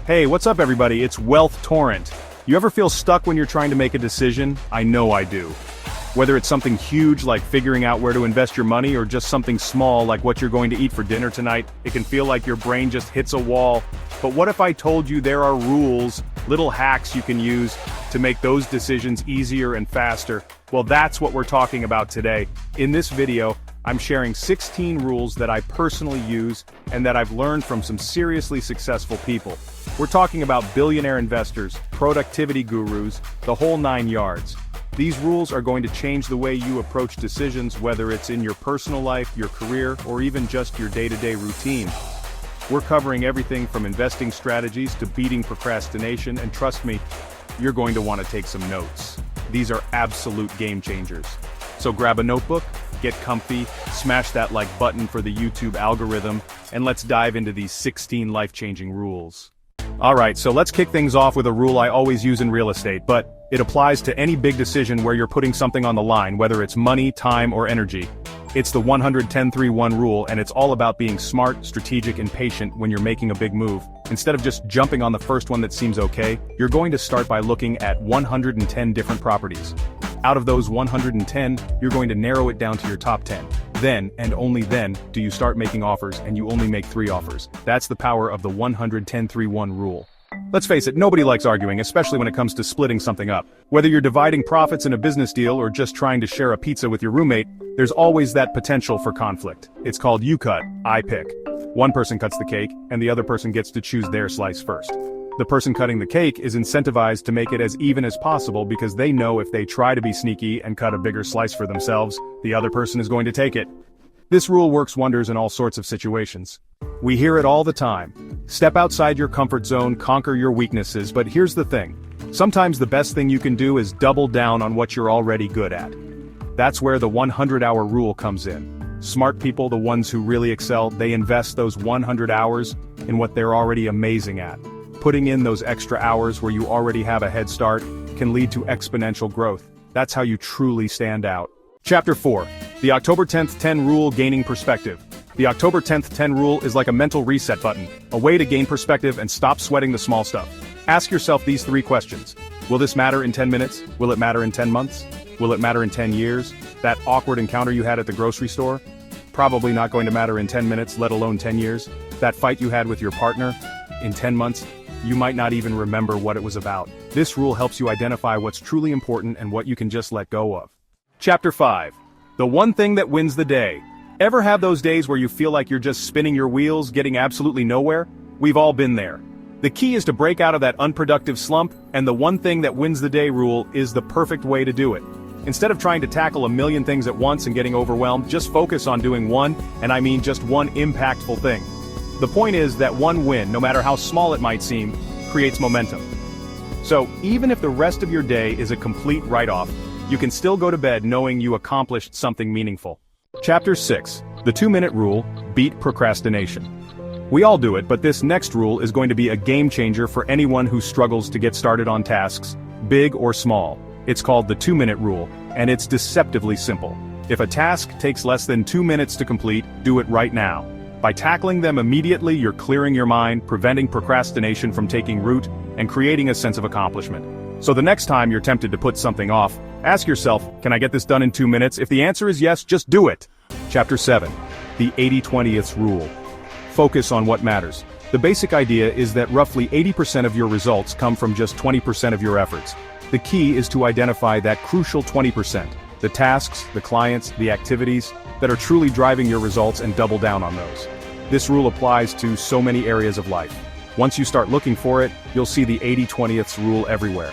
Hey, what's up everybody? It's Wealth Torrent. You ever feel stuck when you're trying to make a decision? I know I do. Whether it's something huge like figuring out where to invest your money or just something small like what you're going to eat for dinner tonight, it can feel like your brain just hits a wall. But what if I told you there are rules, little hacks you can use to make those decisions easier and faster? Well, that's what we're talking about today. In this video, I'm sharing 16 rules that I personally use and that I've learned from some seriously successful people. We're talking about billionaire investors, productivity gurus, the whole 9 yards. These rules are going to change the way you approach decisions, whether it's in your personal life, your career, or even just your day-to-day routine. We're covering everything from investing strategies to beating procrastination, and trust me, you're going to want to take some notes. These are absolute game changers. So grab a notebook, get comfy, smash that like button for the YouTube algorithm, and let's dive into these 16 life-changing rules. Alright, so let's kick things off with a rule I always use in real estate, but it applies to any big decision where you're putting something on the line, whether it's money, time, or energy. It's the 110-3-1 rule, and it's all about being smart, strategic, and patient when you're making a big move. Instead of just jumping on the first one that seems okay, you're going to start by looking at 110 different properties. Out of those 110, you're going to narrow it down to your top 10. Then, and only then, do you start making offers, and you only make 3 offers. That's the power of the 110-3-1 rule. Let's face it, nobody likes arguing, especially when it comes to splitting something up. Whether you're dividing profits in a business deal or just trying to share a pizza with your roommate, there's always that potential for conflict. It's called you cut, I pick. One person cuts the cake, and the other person gets to choose their slice first. The person cutting the cake is incentivized to make it as even as possible because they know if they try to be sneaky and cut a bigger slice for themselves, the other person is going to take it. This rule works wonders in all sorts of situations. We hear it all the time. Step outside your comfort zone, conquer your weaknesses, but here's the thing. Sometimes the best thing you can do is double down on what you're already good at. That's where the 100-hour rule comes in. Smart people, the ones who really excel, they invest those 100 hours in what they're already amazing at. Putting in those extra hours where you already have a head start can lead to exponential growth. That's how you truly stand out. Chapter 4. The October 10th 10 Rule, Gaining Perspective. The October 10th 10 Rule is like a mental reset button, a way to gain perspective and stop sweating the small stuff. Ask yourself these 3 questions. Will this matter in 10 minutes? Will it matter in 10 months? Will it matter in 10 years? That awkward encounter you had at the grocery store? Probably not going to matter in 10 minutes, let alone 10 years. That fight you had with your partner? In 10 months? You might not even remember what it was about. This rule helps you identify what's truly important and what you can just let go of. Chapter 5. The one thing that wins the day. Ever have those days where you feel like you're just spinning your wheels, getting absolutely nowhere? We've all been there. The key is to break out of that unproductive slump, and the one thing that wins the day rule is the perfect way to do it. Instead of trying to tackle a million things at once and getting overwhelmed, just focus on doing one, and I mean just one impactful thing. The point is that one win, no matter how small it might seem, creates momentum. So, even if the rest of your day is a complete write-off, you can still go to bed knowing you accomplished something meaningful. Chapter 6. The 2-minute rule, beat procrastination. We all do it, but this next rule is going to be a game changer for anyone who struggles to get started on tasks, big or small. It's called the 2-minute rule, and it's deceptively simple. If a task takes less than 2 minutes to complete, do it right now. By tackling them immediately, you're clearing your mind, preventing procrastination from taking root, and creating a sense of accomplishment. So the next time you're tempted to put something off, ask yourself, can I get this done in 2 minutes? If the answer is yes, just do it. Chapter 7. The 80-20th Rule. Focus on what matters. The basic idea is that roughly 80% of your results come from just 20% of your efforts. The key is to identify that crucial 20%, the tasks, the clients, the activities that are truly driving your results, and double down on those. This rule applies to so many areas of life. Once you start looking for it, you'll see the 80-20th rule everywhere.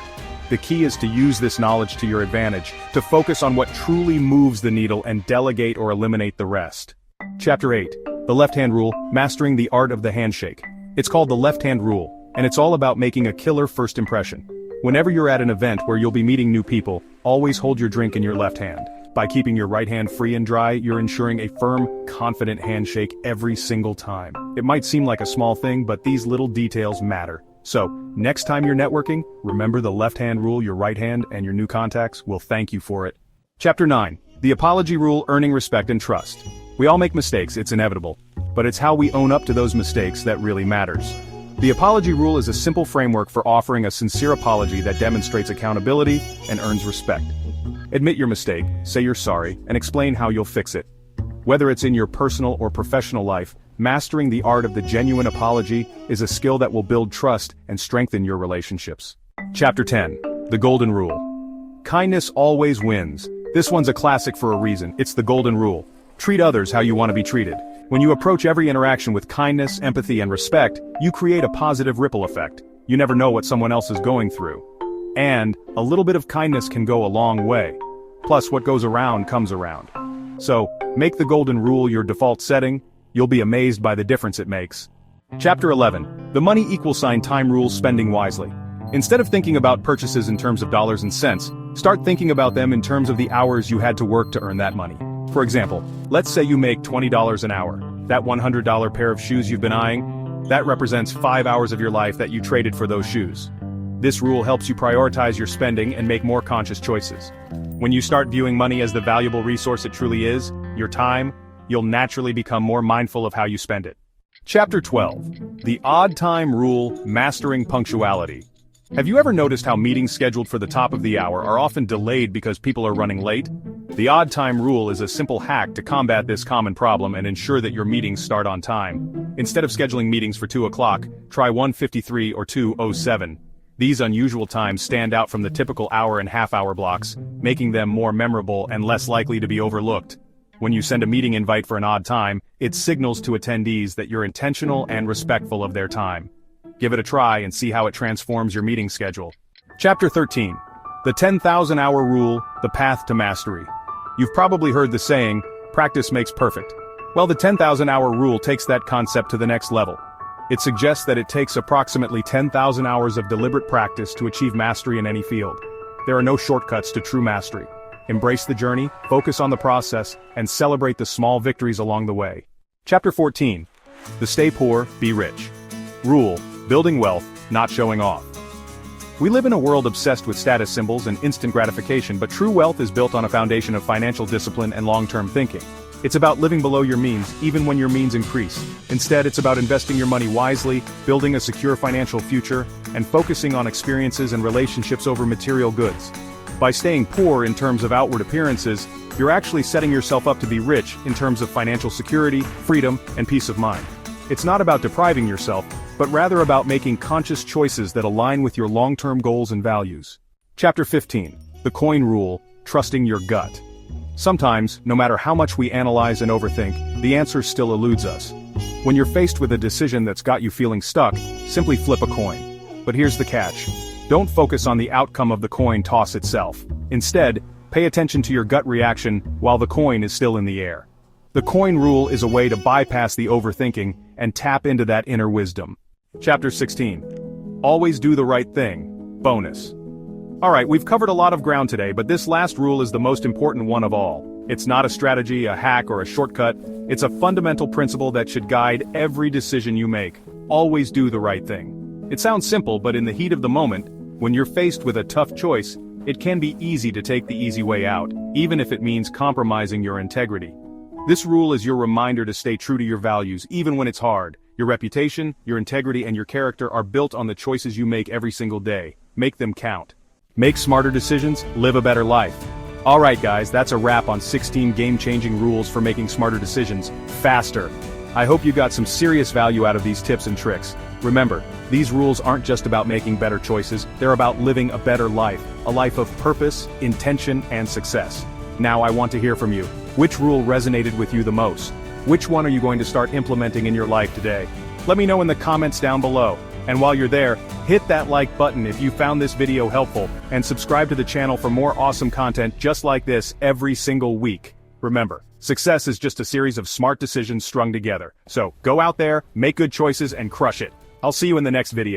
The key is to use this knowledge to your advantage, to focus on what truly moves the needle and delegate or eliminate the rest. Chapter 8. The Left-Hand Rule, Mastering the Art of the Handshake. It's called the Left-Hand Rule, and it's all about making a killer first impression. Whenever you're at an event where you'll be meeting new people, always hold your drink in your left hand. By keeping your right hand free and dry, you're ensuring a firm, confident handshake every single time. It might seem like a small thing, but these little details matter. So, next time you're networking, remember the left-hand rule. Your right hand and your new contacts will thank you for it. Chapter 9. The Apology Rule, Earning Respect and Trust. We all make mistakes, it's inevitable. But it's how we own up to those mistakes that really matters. The apology rule is a simple framework for offering a sincere apology that demonstrates accountability and earns respect. Admit your mistake, say you're sorry, and explain how you'll fix it. Whether it's in your personal or professional life, mastering the art of the genuine apology is a skill that will build trust and strengthen your relationships. Chapter 10. The Golden Rule. Kindness always wins. This one's a classic for a reason. It's the Golden Rule. Treat others how you want to be treated. When you approach every interaction with kindness, empathy, and respect, you create a positive ripple effect. You never know what someone else is going through. And a little bit of kindness can go a long way. Plus, what goes around comes around. So, make the Golden Rule your default setting. You'll be amazed by the difference it makes. Chapter 11. The Money = Time Rule. Spending wisely. Instead of thinking about purchases in terms of dollars and cents, start thinking about them in terms of the hours you had to work to earn that money. For example, let's say you make $20 an hour. That $100 pair of shoes you've been eyeing, that represents 5 hours of your life that you traded for those shoes. This rule helps you prioritize your spending and make more conscious choices. When you start viewing money as the valuable resource it truly is, your time, you'll naturally become more mindful of how you spend it. Chapter 12. The Odd Time Rule. Mastering punctuality. Have you ever noticed how meetings scheduled for the top of the hour are often delayed because people are running late? The odd time rule is a simple hack to combat this common problem and ensure that your meetings start on time. Instead of scheduling meetings for 2 o'clock, try 1:53 or 2:07. These unusual times stand out from the typical hour and half-hour blocks, making them more memorable and less likely to be overlooked. When you send a meeting invite for an odd time, it signals to attendees that you're intentional and respectful of their time. Give it a try and see how it transforms your meeting schedule. Chapter 13. The 10,000-Hour Rule. The Path to Mastery. You've probably heard the saying, practice makes perfect. Well, the 10,000-hour rule takes that concept to the next level. It suggests that it takes approximately 10,000 hours of deliberate practice to achieve mastery in any field. There are no shortcuts to true mastery. Embrace the journey, focus on the process, and celebrate the small victories along the way. Chapter 14. The Stay Poor, Be Rich. Rule. Building wealth, not showing off. We live in a world obsessed with status symbols and instant gratification, but true wealth is built on a foundation of financial discipline and long-term thinking. It's about living below your means, even when your means increase. Instead, it's about investing your money wisely, building a secure financial future, and focusing on experiences and relationships over material goods. By staying poor in terms of outward appearances, you're actually setting yourself up to be rich in terms of financial security, freedom, and peace of mind. It's not about depriving yourself, but rather about making conscious choices that align with your long-term goals and values. Chapter 15. The Coin Rule. Trusting your gut. Sometimes, no matter how much we analyze and overthink, the answer still eludes us. When you're faced with a decision that's got you feeling stuck, simply flip a coin. But here's the catch. Don't focus on the outcome of the coin toss itself. Instead, pay attention to your gut reaction while the coin is still in the air. The coin rule is a way to bypass the overthinking and tap into that inner wisdom. Chapter 16. Always do the right thing. Bonus. Alright, we've covered a lot of ground today, but this last rule is the most important one of all. It's not a strategy, a hack, or a shortcut. It's a fundamental principle that should guide every decision you make. Always do the right thing. It sounds simple, but in the heat of the moment, when you're faced with a tough choice, it can be easy to take the easy way out, even if it means compromising your integrity. This rule is your reminder to stay true to your values, even when it's hard. Your reputation, your integrity, and your character are built on the choices you make every single day. Make them count. Make smarter decisions, live a better life. Alright guys, that's a wrap on 16 game-changing rules for making smarter decisions, faster. I hope you got some serious value out of these tips and tricks. Remember, these rules aren't just about making better choices, they're about living a better life, a life of purpose, intention, and success. Now I want to hear from you. Which rule resonated with you the most? Which one are you going to start implementing in your life today? Let me know in the comments down below. And while you're there, hit that like button if you found this video helpful, and subscribe to the channel for more awesome content just like this every single week. Remember, success is just a series of smart decisions strung together. So, go out there, make good choices, and crush it. I'll see you in the next video.